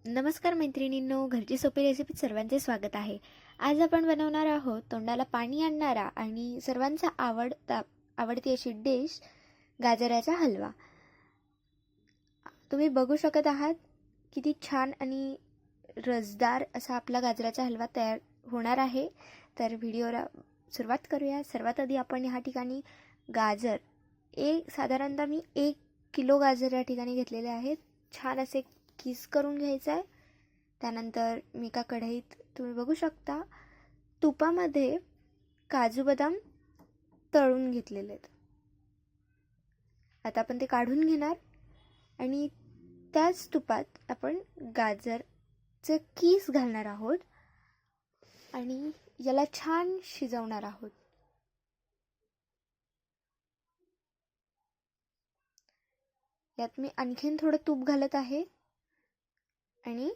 नमस्कार मैत्रिणींनो, घरची सोपी रेसिपीत सर्वांचे स्वागत आहे. आज आपण बनवणार आहोत तोंडाला पाणी आणणारा आणि सर्वांचा आवडती अशी डिश, गाजराचा हलवा. तुम्ही बघू शकत आहात किती छान आणि रसदार असा आपला गाजराचा हलवा तयार होणार आहे. तर व्हिडिओला सुरुवात करूया. सर्वात आधी आपण ह्या ठिकाणी गाजर साधारणतः मी 1 किलो गाजर या ठिकाणी घेतलेले आहेत. छान असे किस करून घ्यायचं आहे. त्यानंतर मी एका कढईत तुम्ही बघू शकता तुपामध्ये काजू बदाम तळून घेतलेले आहेत. आता आपण ते काढून घेणार आणि त्याच तुपात आपण गाजरचे किस घालणार आहोत आणि याला छान शिजवणार आहोत. यात मी आणखीन थोडं तूप घालत आहे आणि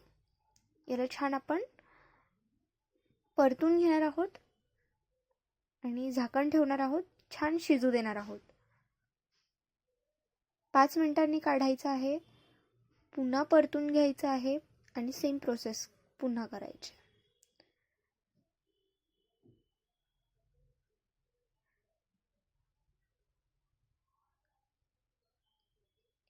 याला छान आपण परतून घेणार आहोत आणि झाकण ठेवणार आहोत. छान शिजू देणार आहोत. 5 मिनिटांनी काढायचं आहे. पुन्हा परतून घ्यायचं आहे आणि सेम प्रोसेस पुन्हा करायची.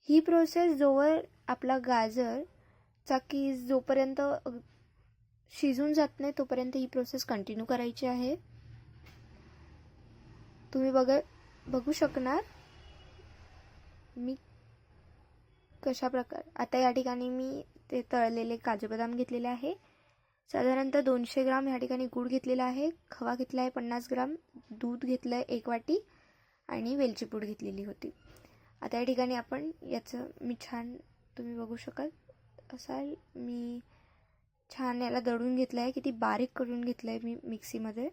ही प्रोसेस जोवर आपला गाजरचा किस जोपर्यंत शिजून जात नाही तोपर्यंत ही प्रोसेस कंटिन्यू करायची आहे. तुम्ही बघू शकणार मी कशा प्रकारे. आता या ठिकाणी मी ते तळलेले काजू बदाम घेतलेले आहे. साधारणतः 200 ग्राम या ठिकाणी गूळ घेतलेला आहे. खवा घेतला आहे 50 ग्राम. दूध घेतलं आहे 1 वाटी आणि वेलची पूड घेतलेली होती. आता या ठिकाणी आपण मी छान तुम्ही बघू शकत असाल मी छान याला दळून घेतलं आहे. किती बारीक करून घेतलं आहे मी मिक्सीमध्ये.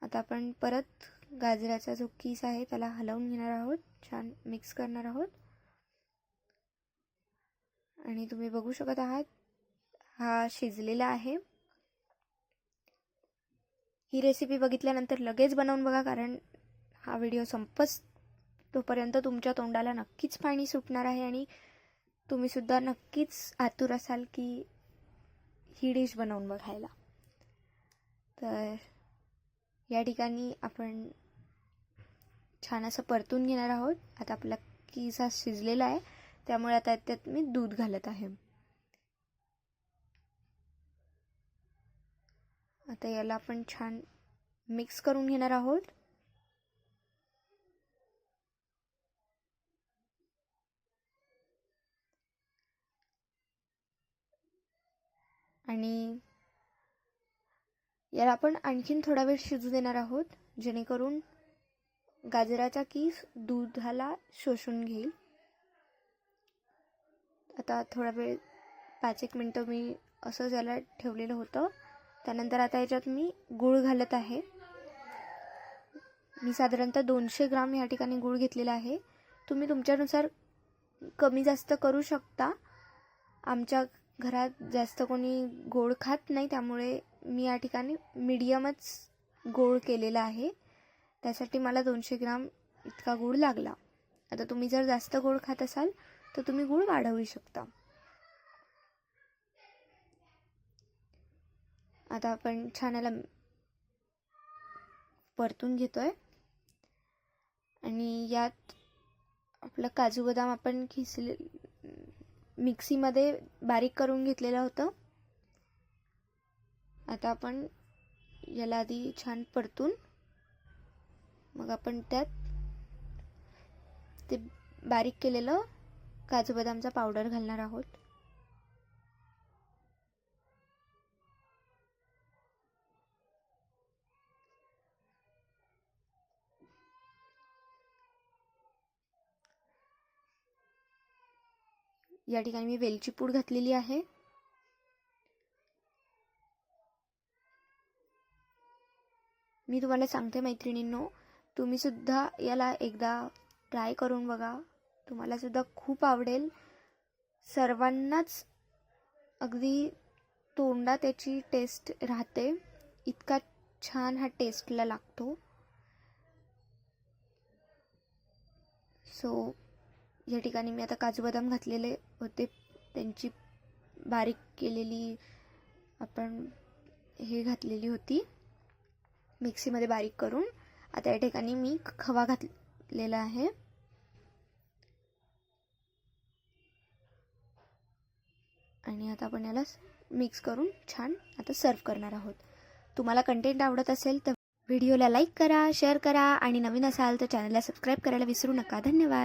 आता आपण परत गाजराचा जो किस आहे त्याला हलवून घेणार आहोत. छान मिक्स करणार आहोत आणि तुम्ही बघू शकत आहात हा शिजलेला आहे. ही रेसिपी बघितल्यानंतर लगेच बनवून बघा, कारण हा व्हिडिओ संपस तोपर्यंत तुमच्या तोंडाला नक्कीच पाणी सुटणार आहे आणि तुम्ही सुद्धा नक्कीच आतुर असाल की ही डिश बनवून बघायला. तर या ठिकाणी आपण छान असं परतून घेणार आहोत. आता आपला किस हा शिजलेला आहे त्यामुळे आता त्यात मी दूध घालत आहे. आता याला आपण छान मिक्स करून घेणार आहोत. आणि याला आपण आणखीन थोडा वेळ शिजू देणार आहोत जेणेकरून गाजराचा किस दुधाला शोषून घेईल. आता थोडा वेळ 5-1 मिनिटं मी असंच याला ठेवलेलं होतं. त्यानंतर आता याच्यात मी गूळ घालत आहे. मी साधारणतः 200 ग्राम या ठिकाणी गूळ घेतलेला आहे. तुम्ही तुमच्यानुसार कमी जास्त करू शकता. आमच्या घरात जास्त कोणी गोड खात नाही त्यामुळे मी या ठिकाणी मीडियमच गोड केलेला आहे. त्यासाठी मला 200 ग्राम इतका गूळ लागला. आता तुम्ही जर जास्त गोड खात असाल तर तुम्ही गूळ वाढवू शकता. आता आपण छान याला परतून घेतोय आणि यात आपलं काजू बदाम आपण मिक्सीमध्ये बारीक करून घेतलेलं होतं. आता आपण याला आधी छान परतून मग आपण त्यात ते बारीक केलेलं काजू बदामचा पावडर घालणार आहोत. या ठिकाणी मी वेलची पूड घातलेली आहे. मी तुम्हाला सांगते मैत्रिणींनो, तुम्ही सुद्धा याला एकदा ट्राय करून बघा. तुम्हाला सुद्धा खूप आवडेल. सर्वांनाच अगदी तोंडात त्याची टेस्ट राहते. इतका छान हा टेस्टला लागतो. सो या ठिकाणी मी आता काजू बदाम घातलेले होते त्यांची बारीक केलेली आपण हे घातलेली होती मिक्सीमध्ये बारीक करून. आता या ठिकाणी मी खवा घातलेला आहे. आणि आता आपण याला मिक्स करून छान आता सर्व करणार आहोत. तुम्हाला कंटेंट आवडत असेल तर व्हिडिओला लाईक करा, शेअर करा आणि नवीन असाल तर चॅनलला सबस्क्राईब करायला विसरू नका. धन्यवाद.